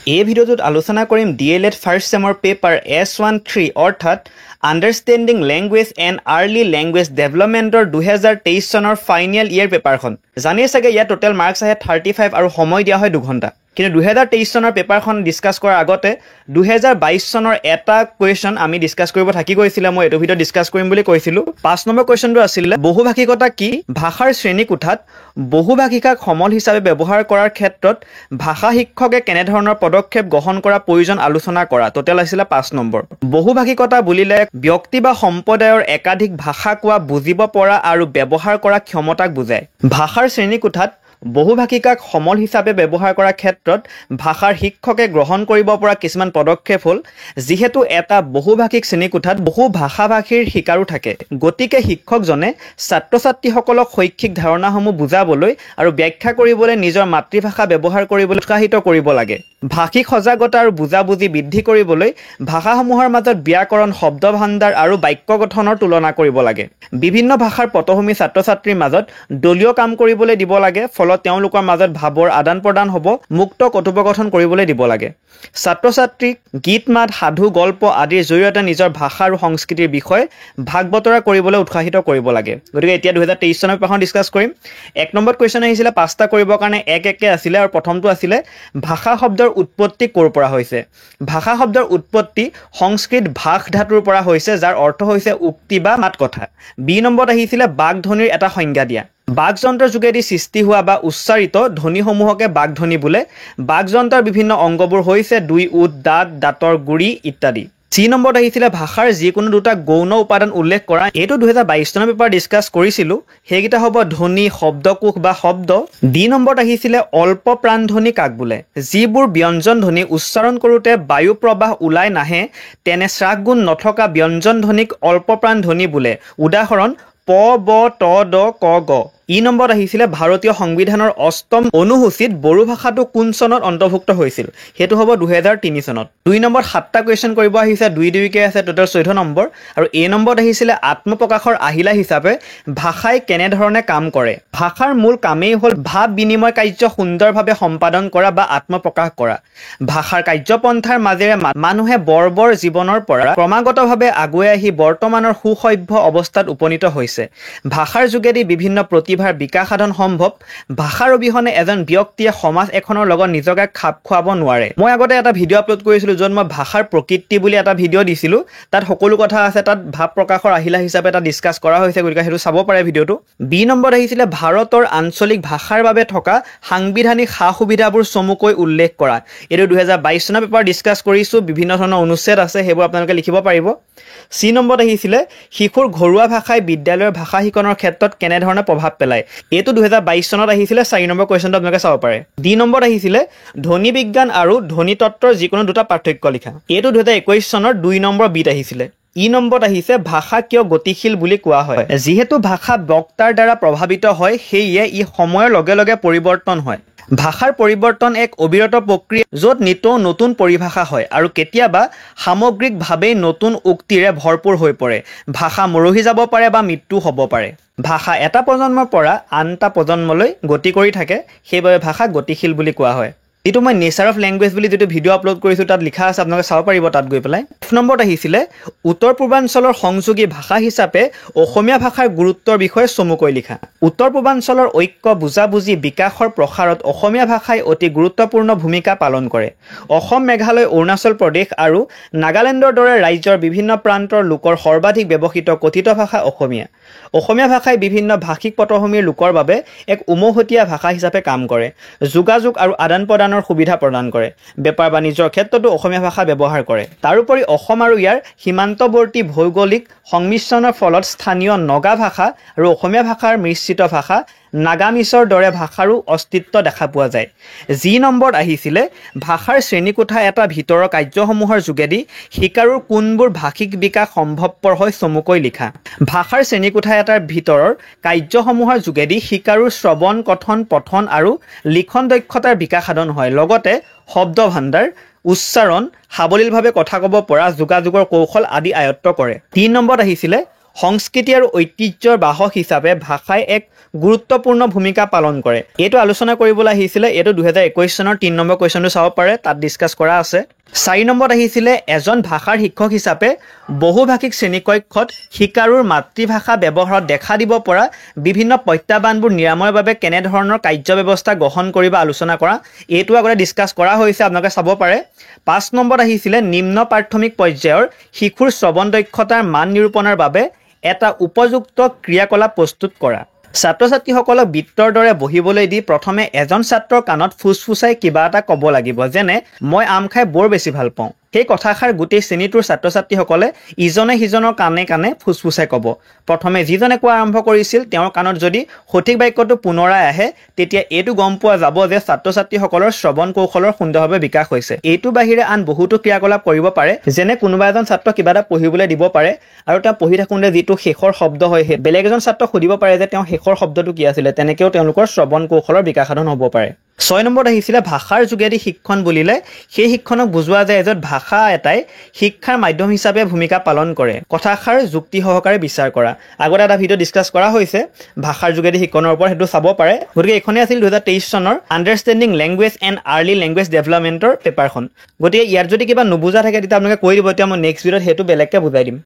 এই ভিডিওটোত আলোচনা কৰিম DLED ফাৰ্ষ্ট চেমৰ পেপাৰ S13 অৰ্থাৎ understanding language and early language ডেভেলপমেণ্টৰ 2023 চনৰ ফাইনেল ইয়েৰ পেপাৰখন। জানিয়ে চাগে ইয়াত টোটেল মাৰ্কছ আহে 35 আৰু সময় দিয়া হয় 2 ঘণ্টা। কিন্তু 2023 চনৰ পেপাৰখন ডিসকাস কৰাৰ আগতে 2022 চনৰ এটা কোৱেশ্চন আমি ডিসকাস কৰিব থাকি গৈছিল। মই এটো ভিডিও ডিসকাস কৰিম বুলি কৈছিলো। 5 নম্বৰ কোৱেশ্চনটো আছিল বহুভাষিকতা কি, ভাষাৰ শ্ৰেণী কোঠাত বহুভাষিকাক সমল হিচাপে ব্যৱহাৰ কৰাৰ ক্ষেত্ৰত ভাষা শিক্ষকে কেনে ধৰণৰ পদক্ষেপ গ্ৰহণ কৰা প্ৰয়োজন আলোচনা কৰা। টোটেল আছিল 5 নম্বৰ। বহুভাষিকতা বুলিলে ব্যক্তি বা সম্প্ৰদায়ৰ একাধিক ভাষা কোৱা, বুজিব পৰা আৰু ব্যৱহাৰ কৰা ক্ষমতাক বুজায়। ভাষাৰ শ্ৰেণী কোঠাত বহুভাষিকাক সমল হিচাপে ব্যৱহাৰ কৰাৰ ক্ষেত্ৰত ভাষাৰ শিক্ষকে গ্ৰহণ কৰিব পৰা কিছুমান পদক্ষেপ হ'ল, যেহেতু এটা বহুভাষিক শ্ৰেণীকোঠাত বহু ভাষাভাষীৰ শিকাৰু থাকে, গতিকে শিক্ষকজনে ছাত্ৰ-ছাত্ৰীসকলক শৈক্ষিক ধাৰণাসমূহ বুজাবলৈ আৰু ব্যাখ্যা কৰিবলৈ নিজৰ মাতৃভাষা ব্যৱহাৰ কৰিবলৈ উৎসাহিত কৰিব লাগে। ভাষিক সজাগতা আৰু বুজাবুজি বৃদ্ধি কৰিবলৈ ভাষাসমূহৰ মাজত ব্যাকৰণ, শব্দ ভাণ্ডাৰ আৰু বাক্য গঠনৰ তুলনা কৰিব লাগে। বিভিন্ন ভাষাৰ পটভূমি ছাত্ৰ-ছাত্ৰীৰ মাজত দলীয় কাম কৰিবলৈ দিব লাগে, ফলত তেওঁলোকৰ মাজত ভাৱৰ আদান প্ৰদান হ'ব, মুক্ত কথোপকথন কৰিবলৈ দিব লাগে। ছাত্ৰ-ছাত্ৰীক গীত মাত, সাধু, গল্প আদিৰ জৰিয়তে নিজৰ ভাষা আৰু সংস্কৃতিৰ বিষয়ে ভাগ বতৰা কৰিবলৈ উৎসাহিত কৰিব লাগে। গতিকে এতিয়া 2023 চনৰ পেপাৰখন ডিসকাস কৰিম। 1 নম্বৰ কোৱেশ্চন আহিছিল 5টা কৰিবৰ কাৰণে 1 আছিল আৰু প্ৰথমটো আছিল ভাষা শব্দৰ উৎপত্তি ক'ৰ পৰা হৈছে। ভাষা শব্দৰ উৎপত্তি সংস্কৃত ভাষ ধাতুৰ পৰা হৈছে, যাৰ অৰ্থ হৈছে উক্তি বা মাত কথা। বি নম্বৰত আহিছিল বাগধ্বনিৰ এটা সংজ্ঞা দিয়া। বাগযন্ত্ৰৰ যোগেদি সৃষ্টি হোৱা বা উচ্চাৰিত ধ্বনিসমূহকে বাগধ্বনি বোলে। বাগযন্ত্ৰৰ বিভিন্ন অংগবোৰ হৈছে 2 ওঁঠ, দাঁত, দাঁতৰ গুৰি ইত্যাদি। চি নম্বৰত আহিছিল ভাষাৰ যিকোনো দুটা গৌণ উপাদান উল্লেখ কৰা। এইটো 2022 চনৰ পেপাৰ ডিসকাস কৰিছিলো, সেইকেইটা হ'ব ধ্বনি, শব্দকোষ বা শব্দ। ডি নম্বৰত আহিছিল অল্প প্ৰাণধ্বনি কাক বোলে। যিবোৰ ব্যঞ্জন ধ্বনি উচ্চাৰণ কৰোঁতে বায়ু প্ৰবাহ ওলাই নাহে, তেনে শ্বাসগুণ নথকা ব্যঞ্জন ধ্বনিক অল্প প্ৰাণধ্বনি বোলে। উদাহৰণ প, ব, ত, দ, ক, গ। ই নম্বৰত আহিছিল ভাৰতীয় সংবিধানৰ 8ম অনুসূচীত বড়ো ভাষাটো কোন চনত অন্তৰ্ভুক্ত হৈছিল। সেইটো হ'ব 2003 চনত। 2 নম্বৰ 7টা কুৱেশ্চন কৰিব আহিছে, 2-2কে আছে, টোটেল 14 নম্বৰ। আৰু এ নম্বৰত আহিছিল আত্মপ্ৰকাশৰ আহিলা হিচাপে ভাষাই কেনেধৰণে কাম কৰে। ভাষাৰ মূল কামেই হ'ল ভাৱ বিনিময় কাৰ্য সুন্দৰভাৱে সম্পাদন কৰা বা আত্মপ্ৰকাশ কৰা। ভাষাৰ কাৰ্যপন্থাৰ মাজেৰে মানুহে বৰ্বৰ জীৱনৰ পৰা ক্ৰমাগতভাৱে আগুৱাই আহি বৰ্তমানৰ সুসভ্য অৱস্থাত উপনীত হৈছে। ভাষাৰ যোগেদি বিভিন্ন প্ৰতিভাৰ বিকাশ সাধন সম্ভৱ। ভাষাৰ অবিহনে এজন ব্যক্তিয়ে সমাজ এখনৰ লগত নিজকে খাপ খুৱাব নোৱাৰে। মই আগতে এটা ভিডিও আপলোড কৰিছিলো, য'ত মই ভাষাৰ প্ৰকৃতি বুলি এটা ভিডিও দিছিলো। তাত সকলো কথা আছে, তাত ভাৱ প্ৰকাশৰ আহিলা হিচাপে এটা ডিসকাস কৰা হৈছে, গতিকে সেইটো চাব পাৰে ভিডিওটো। বি নম্বৰত আহিছিল ভাৰতৰ আঞ্চলিক ভাষাৰ বাবে থকা সাংবিধানিক সা সুবিধাবোৰ চমুকৈ উল্লেখ কৰা। এইটো 2022 চনৰ পেপাৰ ডিসকাস কৰিছো, বিভিন্ন ধৰণৰ অনুচ্ছেদ আছে, সেইবোৰ আপোনালোকে লিখিব পাৰিব। চি নম্বৰত আহিছিল শিশুৰ ঘৰুৱা ভাষাই বিদ্যালয়ৰ ভাষা শিকনৰ ক্ষেত্ৰত কেনেধৰণে প্ৰভাৱ পেলায়। এইটো 2022 চনত আহিছিল, 4 নম্বৰ কুৱেশ্চনটো আপোনালোকে চাব পাৰে। ডি নম্বৰত আহিছিল ধ্বনি বিজ্ঞান আৰু ধ্বনি তত্ত্বৰ যিকোনো দুটা পাৰ্থক্য লিখা। এইটো 2021 চনৰ 2 নম্বৰ বিত আহিছিল। ই নম্বৰত আহিছে ভাষা কিয় গতিশীল বুলি কোৱা হয়। যিহেতু ভাষা বক্তাৰ দ্বাৰা প্ৰভাৱিত হয়, সেয়ে ই সময়ৰ লগে লগে পৰিৱৰ্তন হয়। ভাষাৰ পৰিৱৰ্তন এক অবিৰত প্ৰক্ৰিয়া, য'ত নিতৌ নতুন পৰিভাষা হয় আৰু কেতিয়াবা সামগ্ৰিকভাৱেই নতুন উক্তিৰে ভৰপূৰ হৈ পৰে। ভাষা মৰহি যাব পাৰে বা মৃত্যু হ'ব পাৰে। ভাষা এটা প্ৰজন্মৰ পৰা আন এটা প্ৰজন্মলৈ গতি কৰি থাকে, সেইবাবে ভাষা গতিশীল বুলি কোৱা হয়। এইটো মই নেচাৰ অফ লেংগুৱেজ বুলি যিটো ভিডিও আপলোড কৰিছোঁ, তাত লিখা আছে, আপোনালোকে চাব পাৰিব তাত গৈ পেলাই। 1 নম্বৰত আহিছিল উত্তৰ পূৰ্বাঞ্চলৰ সংযোগী ভাষা হিচাপে অসমীয়া ভাষাৰ গুৰুত্বৰ বিষয়ে চমুকৈ লিখা। উত্তৰ পূৰ্বাঞ্চলৰ ঐক্য, বুজাবুজি, বিকাশৰ প্ৰসাৰত অসমীয়া ভাষাই অতি গুৰুত্বপূৰ্ণ ভূমিকা পালন কৰে। অসম, মেঘালয়, অৰুণাচল প্ৰদেশ আৰু নাগালেণ্ডৰ দৰে ৰাজ্যৰ বিভিন্ন প্ৰান্তৰ লোকৰ সৰ্বাধিক ব্যৱহৃত কথিত ভাষা অসমীয়া। অসমীয়া ভাষাই বিভিন্ন ভাষিক পটভূমিৰ লোকৰ বাবে এক উমৈহতীয়া ভাষা হিচাপে কাম কৰে। যোগাযোগ আৰু আদান প্ৰদানৰ সুবিধা প্ৰদান কৰে। বেপাৰ বাণিজ্যৰ ক্ষেত্ৰতো অসমীয়া ভাষা ব্যৱহাৰ কৰে। তাৰোপৰি অসম আৰু ইয়াৰ সীমান্তৱৰ্তী ভৌগোলিক সংমিশ্ৰণৰ ফলত স্থানীয় নগা ভাষা আৰু অসমীয়া ভাষাৰ মিশ্ৰিত ভাষা নাগামিছৰ দৰে ভাষাৰো অস্তিত্ব দেখা পোৱা যায়। যি নম্বৰত আহিছিল ভাষাৰ শ্ৰেণীকোঠা এটা ভিতৰৰ কাৰ্যসমূহৰ যোগেদি শিকাৰুৰ কোনবোৰ ভাষিক বিকাশ সম্ভৱপৰ হয় চমুকৈ লিখা। ভাষাৰ শ্ৰেণীকোঠা এটাৰ ভিতৰৰ কাৰ্যসমূহৰ যোগেদি শিকাৰুৰ শ্ৰৱণ, কথন, পঠন আৰু লিখন দক্ষতাৰ বিকাশ সাধন হয়। লগতে শব্দ ভাণ্ডাৰ, উচ্চাৰণ, সাৱলীলভাৱে কথা ক'ব পৰা, যোগাযোগৰ কৌশল আদি আয়ত্ত কৰে। 3 নম্বৰত আহিছিল সংস্কৃতি আৰু ঐতিহ্যৰ বাহক হিচাপে ভাষাই এক গুৰুত্বপূৰ্ণ ভূমিকা পালন কৰে এইটো আলোচনা কৰিবলৈ আহিছিলে এইটো 2021 চনৰ 3 নম্বৰ কুৱেশ্যনটো চাব পাৰে তাত ডিসকাস কৰা আছে 4 নম্বৰত আহিছিলে এজন ভাষাৰ শিক্ষক হিচাপে বহুভাষিক শ্ৰেণীকক্ষত শিকাৰুৰ মাতৃভাষা ব্যৱহাৰত দেখা দিব পৰা বিভিন্ন প্ৰত্যাহ্বানবোৰ নিৰাময়ৰ বাবে কেনে ধৰণৰ কাৰ্যব্যৱস্থা গ্ৰহণ কৰিব আলোচনা কৰা এইটো আগতে ডিসকাস কৰা হৈছে আপোনালোকে চাব পাৰে 5 নম্বৰত আহিছিলে নিম্ন প্ৰাথমিক পৰ্যায়ৰ শিশুৰ শ্ৰৱণ দক্ষতাৰ মান নিৰূপণৰ বাবে এটা উপযুক্ত ক্ৰিয়াকলাপ প্ৰস্তুত কৰা ছাত্ৰ-ছাত্ৰীসকলক বৃত্তৰ দৰে বহিবলৈ দি প্ৰথমে এজন ছাত্ৰৰ কাণত ফুসফুসাই কিবা এটা ক'ব লাগিব যেনে মই আম খাই বৰ বেছি ভাল পাওঁ সেই কথাষাৰ গোটেই শ্ৰেণীটোৰ ছাত্ৰ-ছাত্ৰীসকলে ইজনে সিজনৰ কাণে কাণে ফুসফুসাই ক'ব প্ৰথমে যিজনে কোৱা আৰম্ভ কৰিছিল তেওঁৰ কাণত যদি সঠিক বাক্যটো পুনৰাই আহে তেতিয়া এইটো গম পোৱা যাব যে ছাত্ৰ-ছাত্ৰীসকলৰ শ্ৰৱণ কৌশলৰ সুন্দৰভাৱে বিকাশ হৈছে এইটো বাহিৰে আন বহুতো ক্ৰিয়াকলাপ কৰিব পাৰে যেনে কোনোবা এজন ছাত্ৰ কিবা এটা পঢ়িবলৈ দিব পাৰে আৰু তেওঁ পঢ়ি থাকোঁতে যিটো শেষৰ শব্দ হয় বেলেগ এজন ছাত্ৰক সুধিব পাৰে যে তেওঁ শেষৰ শব্দটো কি আছিল তেনেকেও তেওঁলোকৰ শ্ৰৱণ কৌশলৰ বিকাশ সাধন হ'ব পাৰে 6 নম্বৰত আহিছিলে ভাষাৰ যোগেদি শিক্ষণ বুলিলে সেই শিক্ষণক বুজোৱা যায় যে ভাষা এটাই শিক্ষাৰ মাধ্যম হিচাপে ভূমিকা পালন কৰে কথাষাৰ যুক্তি সহকাৰে বিচাৰ কৰা আগতে এটা ভিডিও ডিসকাস কৰা হৈছে ভাষাৰ যোগেদি শিক্ষণৰ ওপৰত হেতু চাব পাৰে গতিকে এখনে আছিল 2023 চনৰ আন্ডাৰষ্টেণ্ডিং ল্যাঙ্গুৱেজ এণ্ড আৰ্লি ল্যাঙ্গুৱেজ ডেভেলপমেণ্টৰ পেপাৰখন গতিকে ইয়াৰ যদি কিবা নুবুজা থাকে তেতিয়া আপোনালোকে কৈ দিব এতিয়া মই নেক্সট ভিডিঅ'ত হেতু বেলেগকৈ বুজাই দিম